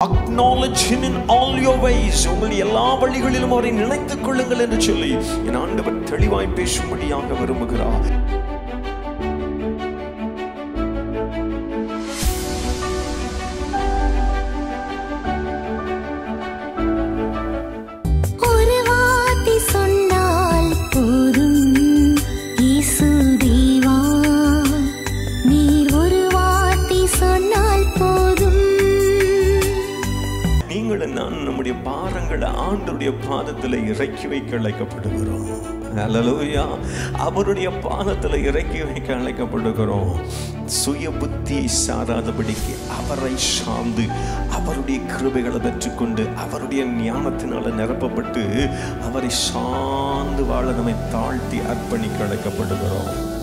Acknowledge him in all your ways. உங்களுடைய எல்லா வழிகளிலும் அவரை நினைத்துக் கொள்ளுங்கள் என்று சொல்லி என் ஆண்டவர் தெளிவாய் பேசும்படியாக விரும்புகிறார். நான் நம்முடைய பாரங்களை ஆண்டவருடைய பாதத்தில் இறக்கி வைக்க அழைக்கப்படுகிறோம். அல்லேலூயா. அவருடைய பாதத்தில் இறக்கி வைக்க அழைக்கப்படுகிறோம். சுய புத்தி சாராதபடிக்கு அவரை சார்ந்து அவருடைய கிருபைகளை பெற்றுக்கொண்டு அவருடைய ஞானத்தினால நிரப்பப்பட்டு அவரை சார்ந்து வாழ நம்மை தாழ்த்தி அர்ப்பணிக்க அழைக்கப்படுகிறோம்.